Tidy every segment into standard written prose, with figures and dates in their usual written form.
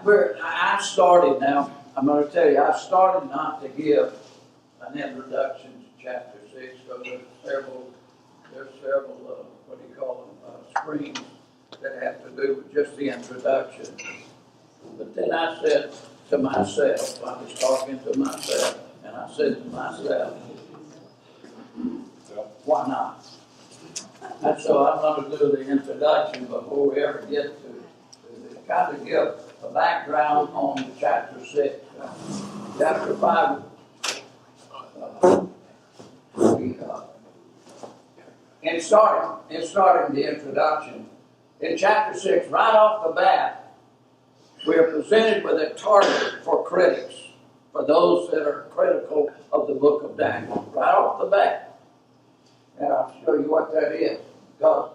I started now. I'm going to tell you, I started not to give an introduction to chapter 6 because there's several what do you call them, screens that have to do with just the introduction. But then I said to myself, I was talking to myself, and I said to myself, why not? And so I'm going to do the introduction before we ever get to kind of give a background on chapter 6. Chapter 5, in starting the introduction, in chapter 6, right off the bat, we are presented with a target for critics, for those that are critical of the book of Daniel, right off the bat. And I'll show you what that is. Because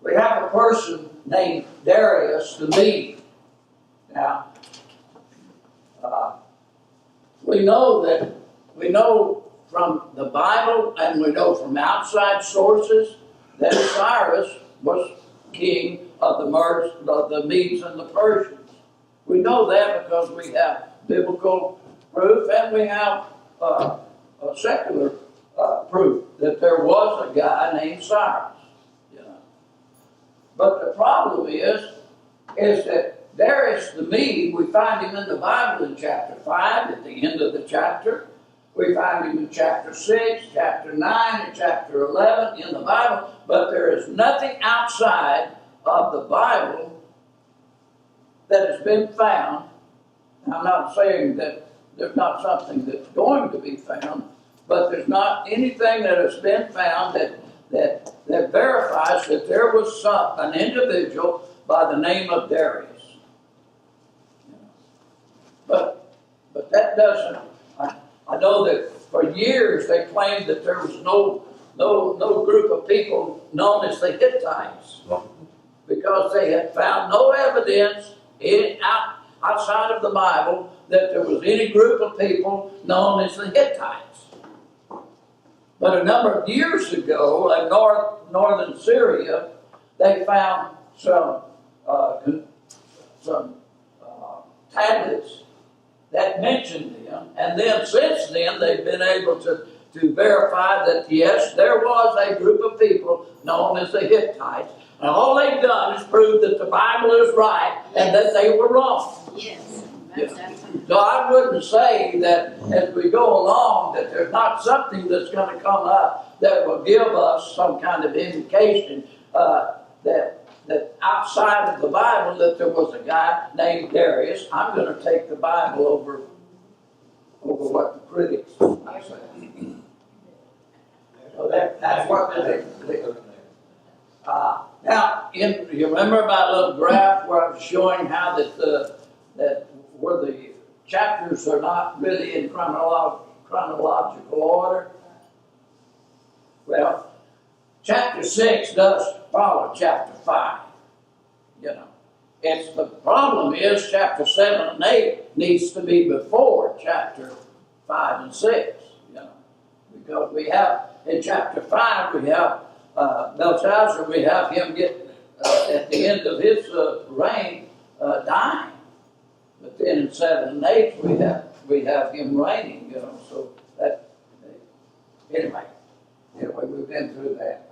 we have a person named Darius the Mede. Now, we know from the Bible and we know from outside sources that Cyrus was king of the Medes and the Persians. We know that because we have biblical proof and we have a secular proof that there was a guy named Cyrus. But the problem is that Darius the Mede, we find him in the Bible in chapter 5 at the end of the chapter. We find him in chapter 6, chapter 9, and chapter 11 in the Bible. But there is nothing outside of the Bible that has been found. I'm not saying that there's not something that's going to be found, but there's not anything that has been found that verifies that there was an individual by the name of Darius. But that doesn't. I know that for years they claimed that there was no group of people known as the Hittites because they had found no evidence outside of the Bible that there was any group of people known as the Hittites. But a number of years ago, in northern Syria, they found some tablets that mentioned them, and then since then they've been able to verify that yes, there was a group of people known as the Hittites, and all they've done is prove that the Bible is right and that they were wrong. Yes. So I wouldn't say that as we go along that there's not something that's going to come up that will give us some kind of indication that outside of the Bible that there was a guy named Darius. I'm going to take the Bible over what the critics say. So that's what they now, you remember my little graph where I was showing how that where the chapters are not really in chronological order? Well, chapter 6 does follow chapter 5. It's the problem is chapter 7 and 8 needs to be before chapter 5 and 6. Because we have in chapter 5 we have Belshazzar. We have him get at the end of his reign dying. But then in 7 and 8 we have him reigning. So that anyway we've been through that.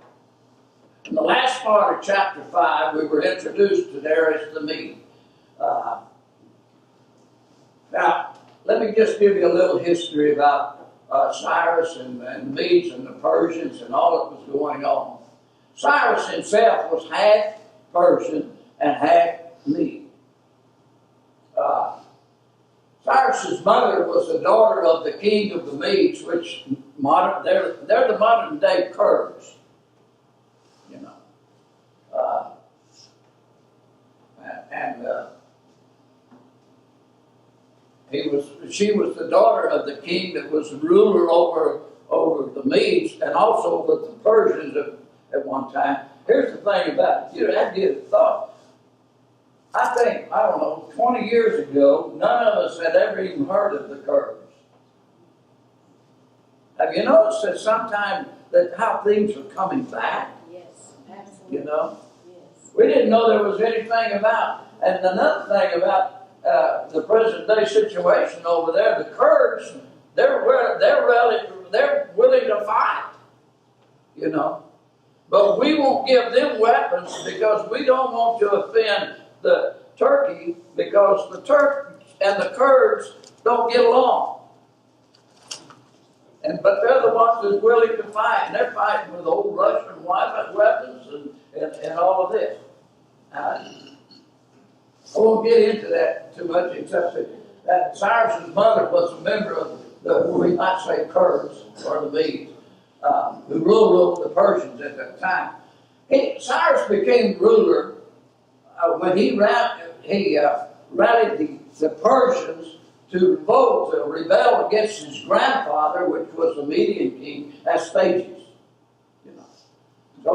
In the last part of chapter 5, we were introduced to Darius the Mede. Now, let me just give you a little history about Cyrus and the Medes and the Persians and all that was going on. Cyrus himself was half Persian and half Mede. Cyrus's mother was the daughter of the king of the Medes, which they're the modern day Kurds. She was the daughter of the king that was ruler over the Medes and also over the Persians at one time. Here's the thing about it. I'd give a thought. I think, 20 years ago, none of us had ever even heard of the Kurds. Have you noticed that sometimes that how things are coming back? Yes, absolutely. We didn't know there was anything about And another thing about the present day situation over there, the Kurds, they're willing to fight, you know. But we won't give them weapons because we don't want to offend the Turkey, because the Turks and the Kurds don't get along. But they're the ones that's willing to fight, and they're fighting with old Russian weapons and all of this. I won't get into that too much, except that Cyrus's mother was a member of we might say Kurds, or the Medes, who ruled over the Persians at that time. Cyrus became ruler when he rallied the Persians to revolt, to rebel against his grandfather, which was the Median king, Astyages. You know, so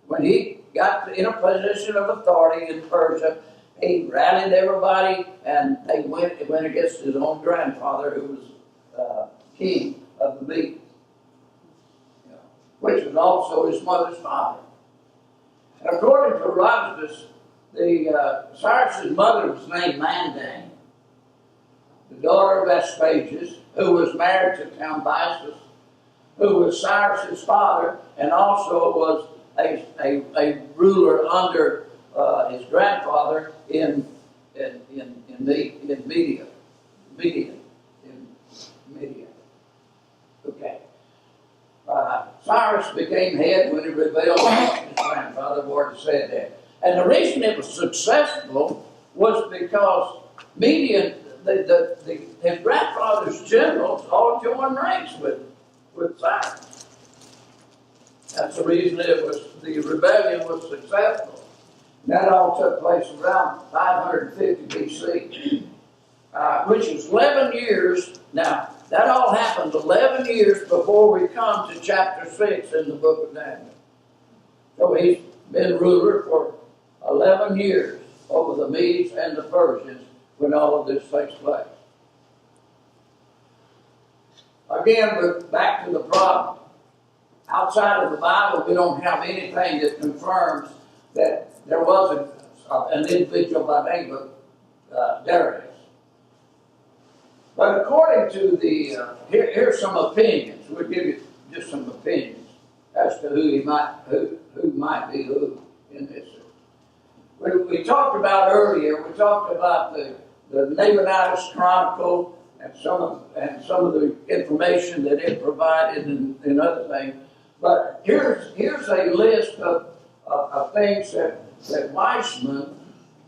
when he got in a position of authority in Persia, he rallied everybody, and they went against his own grandfather, who was king of the Medes, you know, which was also his mother's father. And according to Herodotus, Cyrus's mother was named Mandane, the daughter of Astyages, who was married to Cambyses, who was Cyrus's father, and also was a ruler under his grandfather in Media. Okay. Cyrus became head when he rebelled against his grandfather. I've already said that. And the reason it was successful was because his grandfather's generals all joined ranks with Cyrus. That's the reason the rebellion was successful. And that all took place around 550 BC, which was 11 years. Now, that all happened 11 years before we come to chapter 6 in the book of Daniel. So he's been ruler for 11 years over the Medes and the Persians when all of this takes place. Again, we're back to the problem. Outside of the Bible, we don't have anything that confirms that there was an individual by the name of Darius. But according to here's some opinions. We'll give you just some opinions as to who might be who in this. We talked about earlier. We talked about the Nabonidus Chronicle and some of the information that it provided and other things. But here's a list of things that Weissman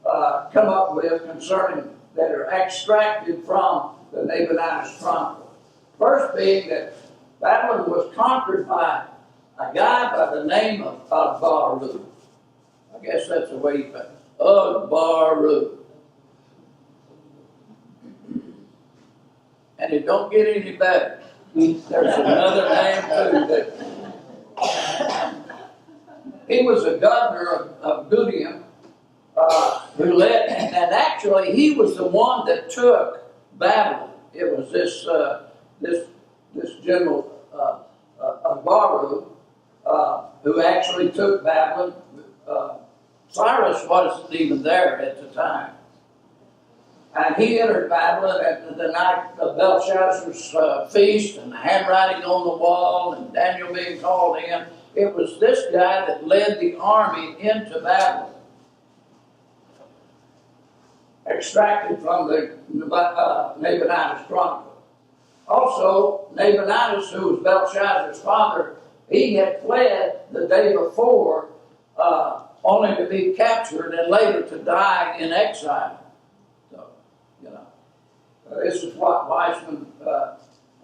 come up with concerning that are extracted from the Nabonidus Chronicle. First being that Babylon was conquered by a guy by the name of Burroughs. I guess that's the way you put it. Burroughs. And it don't get any better. There's another name too. He was a governor of Gudium, who led, and actually he was the one that took Babylon. It was this general Burroughs who actually took Babylon. Cyrus wasn't even there at the time. And he entered Babylon at the night of Belshazzar's feast, and the handwriting on the wall, and Daniel being called in. It was this guy that led the army into Babylon, extracted from the Nabonidus Chronicle. Also, Nabonidus, who was Belshazzar's father, he had fled the day before, only to be captured and later to die in exile. So, you know, this is what Weissman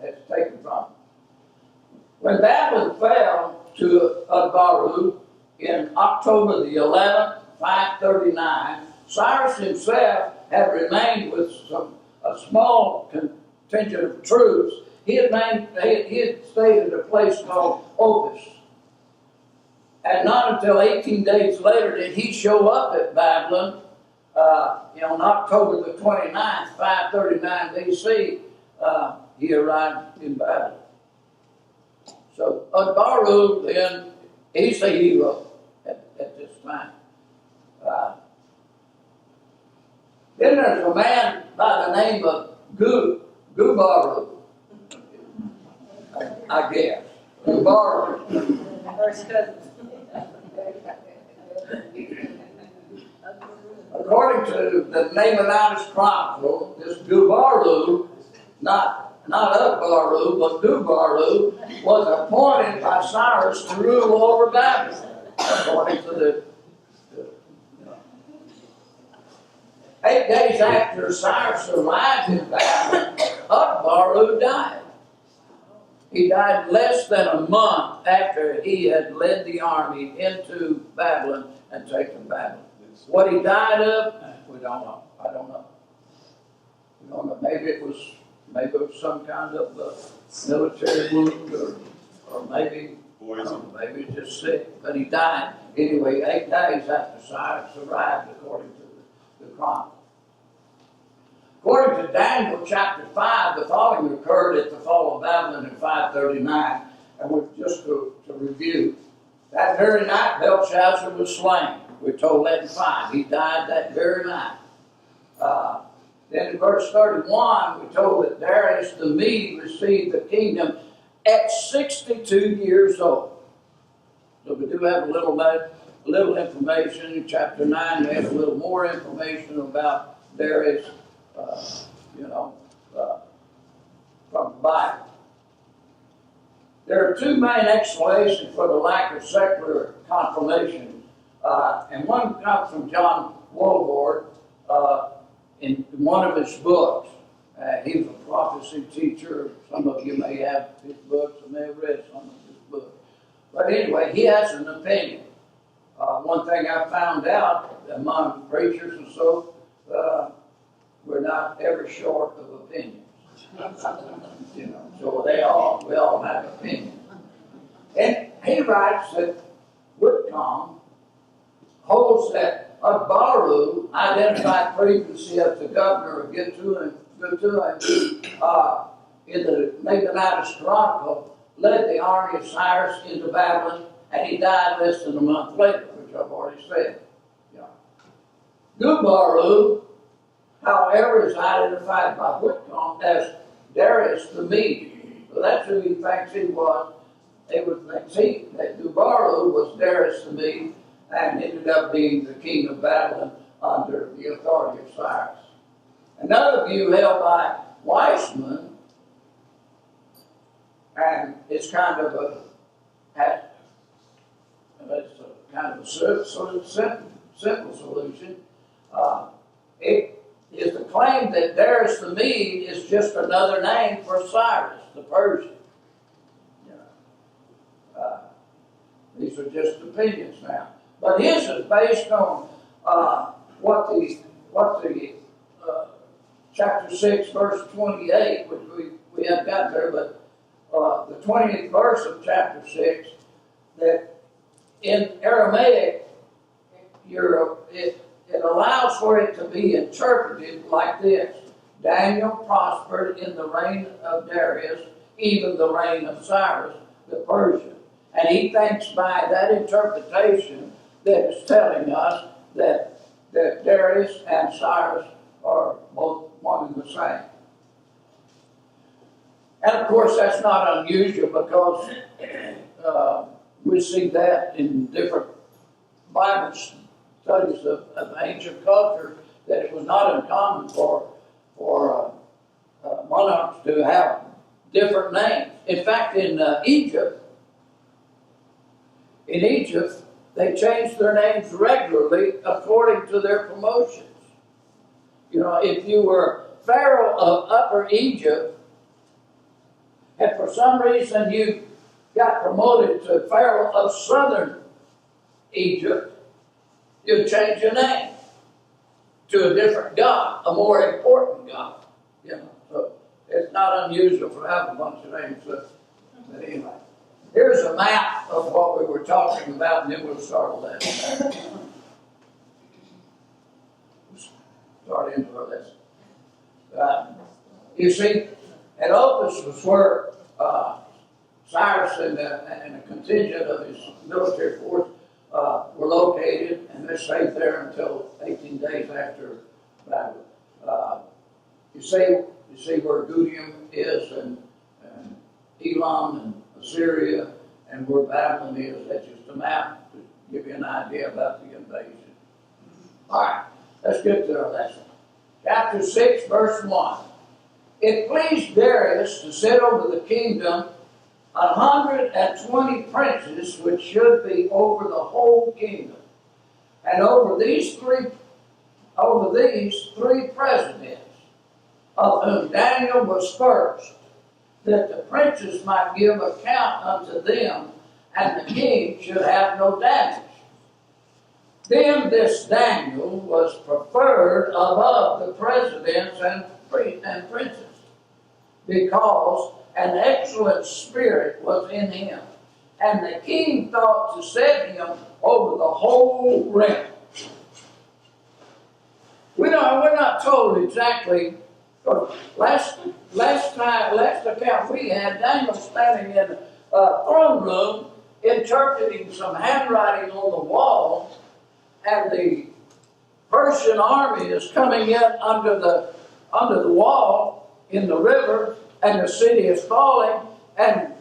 has taken from. When Babylon fell to Burroughs in October the 11th, 539, Cyrus himself had remained with a small contingent of troops. He had stayed at a place called Opis. And not until 18 days later did he show up at Babylon. On October the 29th, 539 BC, he arrived in Babylon. So Burroughs then, he's a hero at this time. Then there's a man by the name of Burroughs, I guess. Burroughs. First cousin. According to the Nabonidus Chronicle, this Burroughs, not Burroughs, but Burroughs, was appointed by Cyrus to rule over Babylon. According to the 8 days after Cyrus arrived in Babylon, Burroughs died. He died less than a month after he had led the army into Babylon and taken Babylon. What he died of, we don't know. I don't know. We don't know. Maybe it was some kind of military wound, or maybe maybe just sick. But he died anyway 8 days after Cyrus arrived, according to the Chronicle. According to Daniel chapter 5, the following occurred at the fall of Babylon in 539. And just to review, that very night Belshazzar was slain. We're told that in 5. He died that very night. Then in verse 31, we're told that Darius the Mede received the kingdom at 62 years old. So we do have a little information. In chapter 9, we have a little more information about Darius, from the Bible. There are two main explanations for the lack of secular confirmation. And one comes from John Walvoord in one of his books. He was a prophecy teacher. Some of you may have his books and may have read some of his books. But anyway, he has an opinion. One thing I found out among preachers and so, we're not ever short of opinions. So we all have opinions. And he writes that Whitcomb holds that Burroughs identified previously as the governor of Getula in the Nabonidus Chronicle, led the army of Cyrus into Babylon, and he died less than a month later, which I've already said. Burroughs, however, is identified by Whitcomb as Darius the Mede. So that's who he thinks he was. They would think that Burroughs was Darius the Mede and ended up being the king of Babylon under the authority of Cyrus. Another view held by Weissman, and it's kind of a simple solution. It is the claim that Darius the Mede is just another name for Cyrus, the Persian. These are just opinions now. But his is based on what the chapter 6, verse 28, which we haven't got there, but the 20th verse of chapter 6, that in Aramaic, it allows for it to be interpreted like this. Daniel prospered in the reign of Darius, even the reign of Cyrus the Persian. And he thinks by that interpretation that it's telling us that Darius and Cyrus are both one and the same. And of course that's not unusual because we see that in different Bible studies of ancient culture, that it was not uncommon for monarchs to have different names. In fact, in Egypt, they changed their names regularly according to their promotions. If you were Pharaoh of Upper Egypt, and for some reason you got promoted to Pharaoh of Southern Egypt, you'd change your name to a different god, a more important god. So it's not unusual for having a bunch of names. But anyway, here's a map of what we were talking about, and then we'll start a lesson. Start into our lesson. You see, at Opus was where Cyrus and a contingent of his military force were located, and they stayed there until 18 days after battle. You see where Gudium is, and Elam and Assyria, and where Babylon is. That's just a map to give you an idea about the invasion. All right, let's get to our lesson. Chapter 6, verse 1. It pleased Darius to set over the kingdom 120 princes, which should be over the whole kingdom, and over these three presidents, of whom Daniel was first, that the princes might give account unto them, and the king should have no damage. Then this Daniel was preferred above the presidents and princes, because an excellent spirit was in him, and the king thought to set him over the whole realm. We're not told exactly. Last account we had, Daniel standing in a throne room interpreting some handwriting on the wall, and the Persian army is coming in under the wall in the river, and the city is falling, and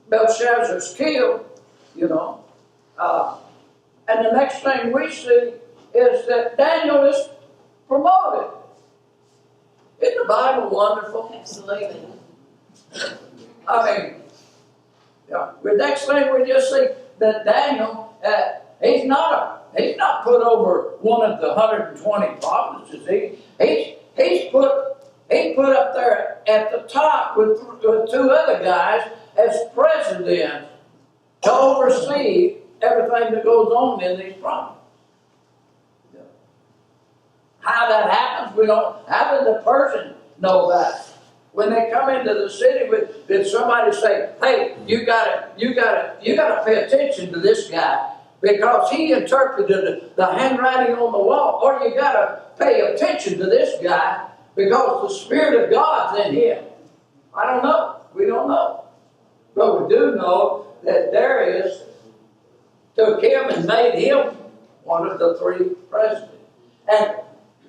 Belshazzar's killed, and the next thing we see is that Daniel is promoted. Isn't the Bible wonderful? Absolutely. I mean, the next thing we just see that Daniel, he's not put over one of the 120 provinces. He's put up there at the top with two other guys as president to oversee everything that goes on in these provinces. How that happens, we don't. How did the Persian know about it? When they come into the city, did somebody say, "Hey, you gotta pay attention to this guy because he interpreted the handwriting on the wall," or "You gotta pay attention to this guy because the Spirit of God's in him"? I don't know. We don't know, but we do know that Darius took him and made him one of the three presidents.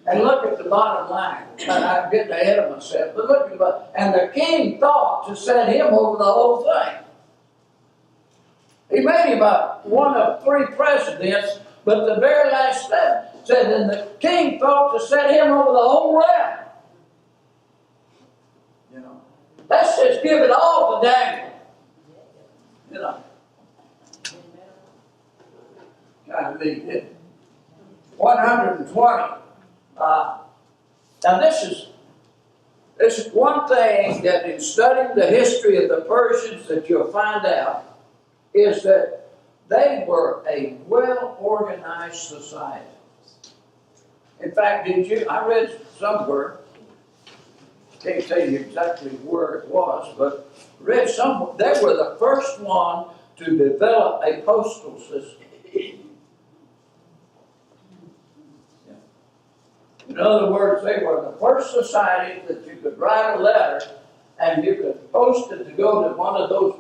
And look at the bottom line. I'm getting ahead of myself, but look at the bottom. And the king thought to set him over the whole thing. He made him one of three presidents, but the very last step said, and the king thought to set him over the whole realm. Let's just give it all to Daniel. Kind of neat, isn't it? 120. Now this is one thing that in studying the history of the Persians that you'll find out is that they were a well-organized society. In fact, I read somewhere, can't tell you exactly where it was, but read somewhere, they were the first one to develop a postal system. In other words, they were the first society that you could write a letter and you could post it to go to one of those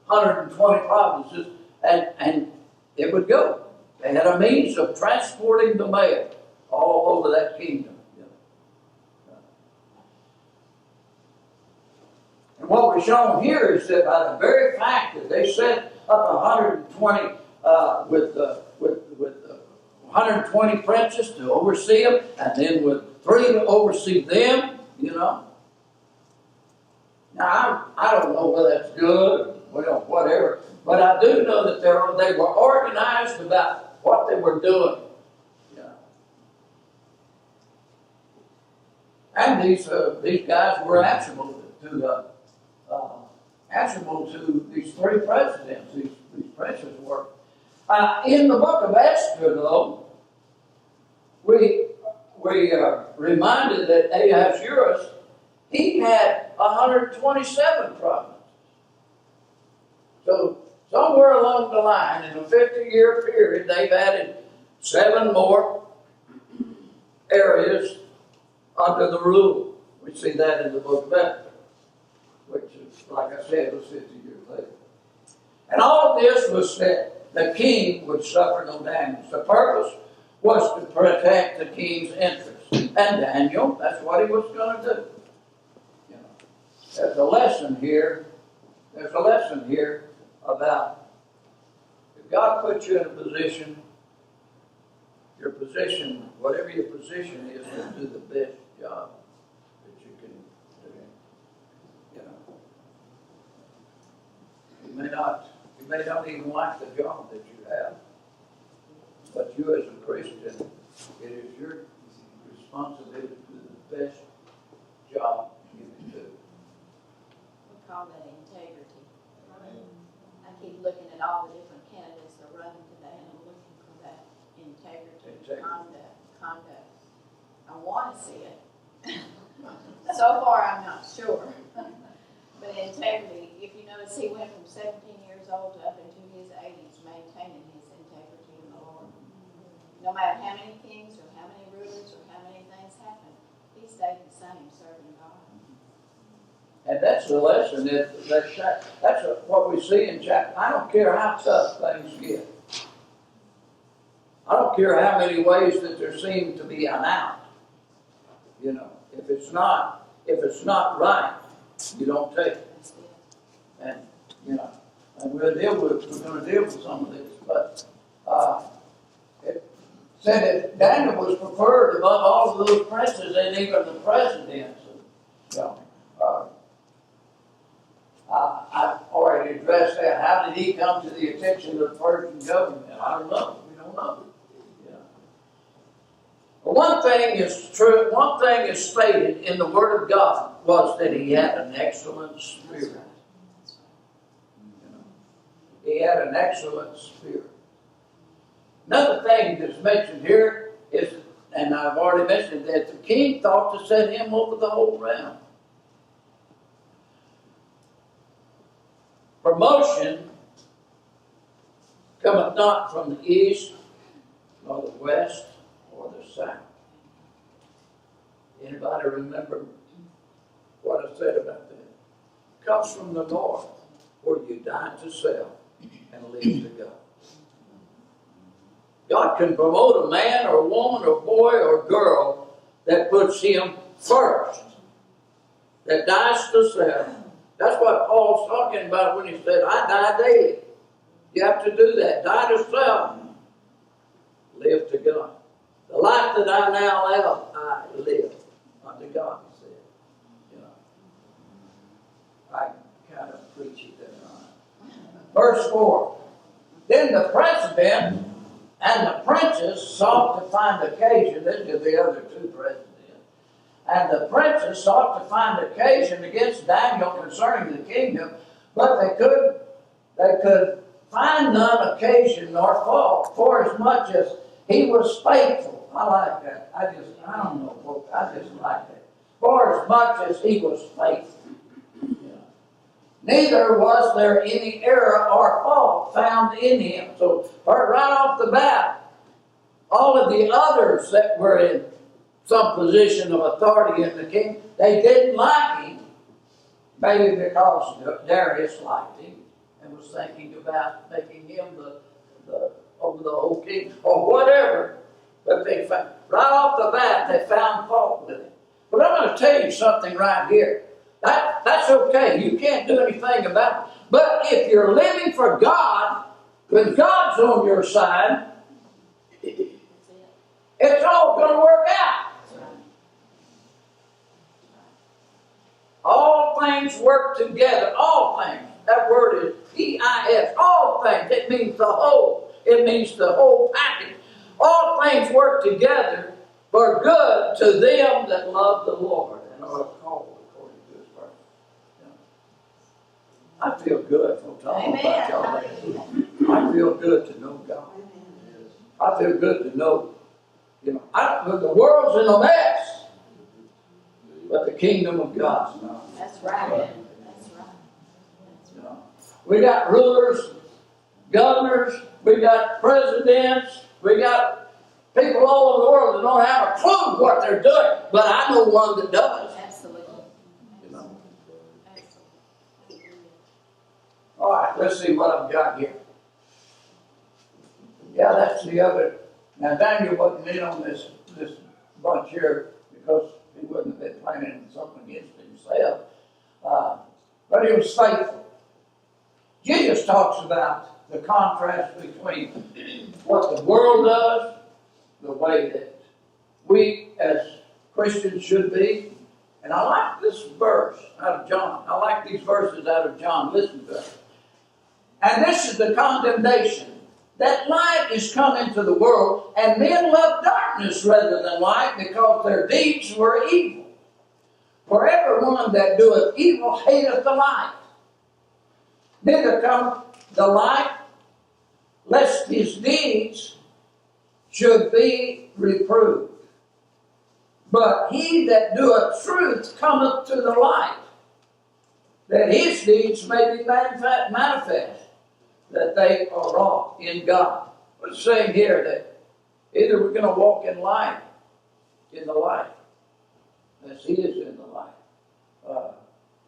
120 provinces, and it would go. They had a means of transporting the mail all over that kingdom. And what we're shown here is that by the very fact that they set up 120 with 120 princes to oversee them, and then with 3 to oversee them, Now, I don't know whether that's good, well, whatever, but I do know that they were organized about what they were doing. And these guys were answerable to these 3 presidents. These princes were. In the book of Esther, though, we are reminded that Ahasuerus, he had 127 provinces. So somewhere along the line, in a 50-year period, they've added 7 more areas under the rule. We see that in the book of Esther, which is, like I said, was 50 years later. And all of this was set the king would suffer no damage. The purpose was to protect the king's interests. And Daniel, that's what he was going to do. You know, there's a lesson here. There's a lesson here about if God puts you in a position, your position, whatever your position is, to do the best job that you can do. You know, you may not even like the job that you have, but you as a Christian, it is your responsibility to do the best job you can do. We call that integrity. I keep looking at all the different candidates that are running today, and I'm looking for that integrity. Conduct. I want to see it. So far, I'm not sure. But integrity, if you notice, he went from 17 years old up into his 80s, maintaining his integrity in the Lord. No matter how many kings or how many rulers or how many things happened, he stayed the same, serving God. And that's the lesson. That's what we see in chapter. I don't care how tough things get. I don't care how many ways that there seem to be an out. You know, if it's not right, you don't take it. And you know, and we're going to deal with some of this. But it said that Daniel was preferred above all of those princes and even the presidents. You know, I've already addressed that. How did he come to the attention of the Persian government? I don't know. We don't know. But one thing is true, one thing is stated in the Word of God was that he had an excellent spirit. He had an excellent spirit. Another thing that's mentioned here is, and I've already mentioned, that the king thought to set him over the whole realm. Promotion cometh not from the east, nor the west, or the south. Anybody remember what I said about that? It comes from the north, where you die to self and live to God. God can promote a man or a woman or boy or girl that puts him first, that dies to self. That's what Paul's talking about when he said, I die daily. You have to do that. Die to self. Live to God. The life that I now live, I live unto God, he said. You know, I kind of preach it there. Verse 4. Then the president and the princes sought to find occasion. This is the other two presidents. And the princes sought to find occasion against Daniel concerning the kingdom, but they could find none occasion nor fault, for as much as he was faithful. I like that. I don't know, folks. I just like that. For as much as he was faithful. Yeah. Neither was there any error or fault found in him. So right off the bat, all of the others that were in some position of authority in the king, they didn't like him. Maybe because Darius liked him and was thinking about making him the over the whole king or whatever. But they found, right off the bat, they found fault with him. But I'm going to tell you something right here. That's okay. You can't do anything about it. But if you're living for God, when God's on your side, it's all going to work out. All things work together. All things. That word is P-I-S. All things. It means the whole. It means the whole package. All things work together for good to them that love the Lord and are called according to his purpose. Yeah. I feel good, folks. I don't know about y'all. I feel good to know God. I feel good to know, the world's in a mess. But the kingdom of God's not. That's right. That's right. You know, we got rulers, governors, we got presidents, we got people all over the world that don't have a clue what they're doing. But I know one that does. Absolutely. You know. Absolutely. All right, let's see what I've got here. that's the other. Now Daniel wasn't in on this bunch here because he wouldn't have been planning something against himself. But he was faithful. Jesus talks about the contrast between what the world does, the way that we as Christians should be. And I like this verse out of John. I like these verses out of John. Listen to it. And this is the condemnation, that light is come into the world, and men love darkness rather than light, because their deeds were evil. For everyone that doeth evil hateth the light, neither come the light, lest his deeds should be reproved. But he that doeth truth cometh to the light, that his deeds may be manifest, that they are wrought in God. It's saying here that either we're going to walk in light, in the light, as he is in the light.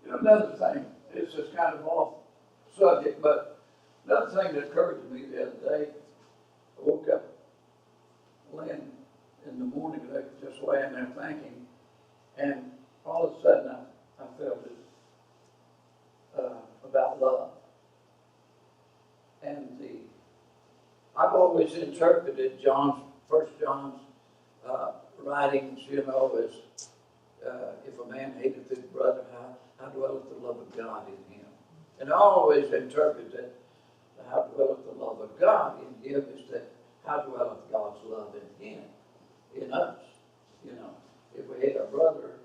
Another thing, this is kind of off subject, but another thing that occurred to me the other day, I woke up laying in the morning, just laying there thinking, and all of a sudden I felt it about love. And I've always interpreted First John's writings, as if a man hateth his brother, how dwelleth the love of God in him? And I always interpret that how dwelleth the love of God in him is that how dwelleth God's love in him, in us. If we hate our brother,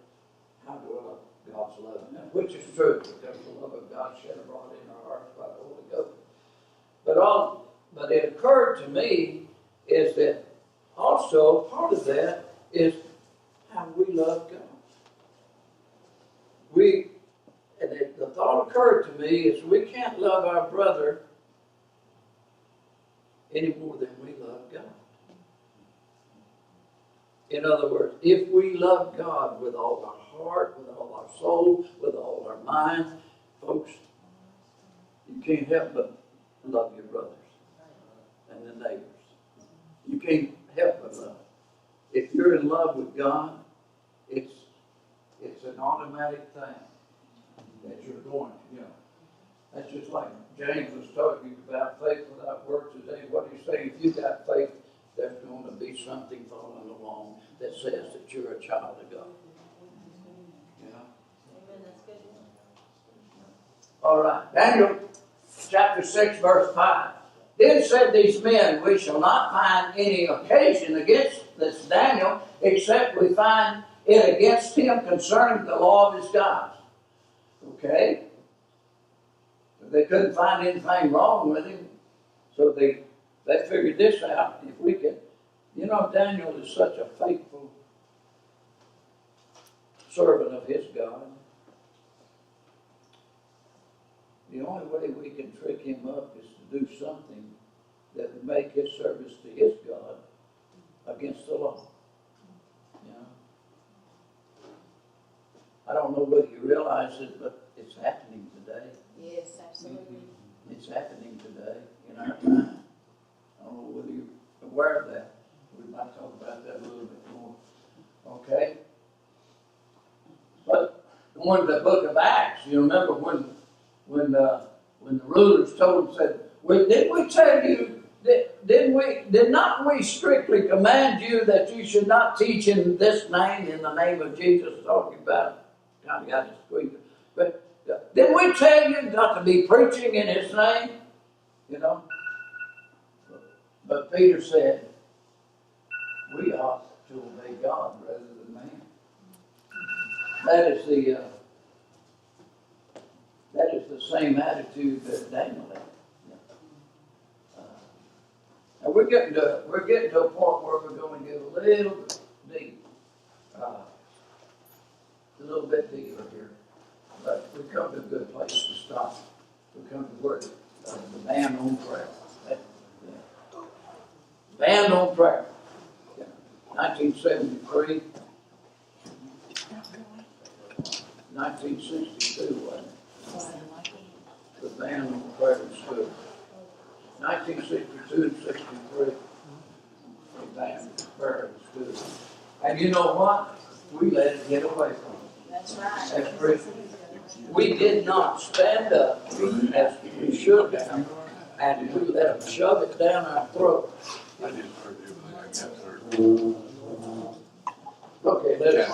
how dwelleth God's love in us? Which is true, because the love of God shed abroad in our hearts by the Holy Ghost. But it occurred to me is that also part of that is how we love God. The thought occurred to me is we can't love our brother any more than we love God. In other words, if we love God with all our heart, with all our soul, with all our mind, folks, you can't help but love your brothers and the neighbors. You can't help but love. If you're in love with God, it's an automatic thing that you're going to. That's just like James was talking about faith without works today. What he's saying, if you've got faith, there's going to be something following along that says that you're a child of God. Amen, that's good. All right, Daniel chapter 6, verse 5. Then said these men, we shall not find any occasion against this Daniel, except we find it against him concerning the law of his gods. Okay? They couldn't find anything wrong with him, so they figured this out. If we could, Daniel is such a faithful servant of his God. The only way we can trick him up is to do something that would make his service to his God against the law. I don't know whether you realize it, but it's happening today. Yes, absolutely. It's happening today in our time. I don't know whether you're aware of that. We might talk about that a little bit more. Okay? But going to the book of Acts, you remember when the rulers told him, said, did we tell you, did not we strictly command you that you should not teach in this name, in the name of Jesus, talking about, kind of got to squeak. But didn't we tell you not to be preaching in his name? But Peter said, we ought to obey God rather than man. That is the same attitude that Daniel had. And we're getting to a point where we're going to get a little bit deep, a little bit deeper here. But we come to a good place to stop. We come to where the ban on prayer. Ban on prayer. 1973, 1962, wasn't it? The ban on prayer in school. 1962 and 63. Amen. Very good. And you know what? We let it get away from us. That's right. That's pretty. We did not stand up as we should have, and we let them shove it down our throat. Okay, let's.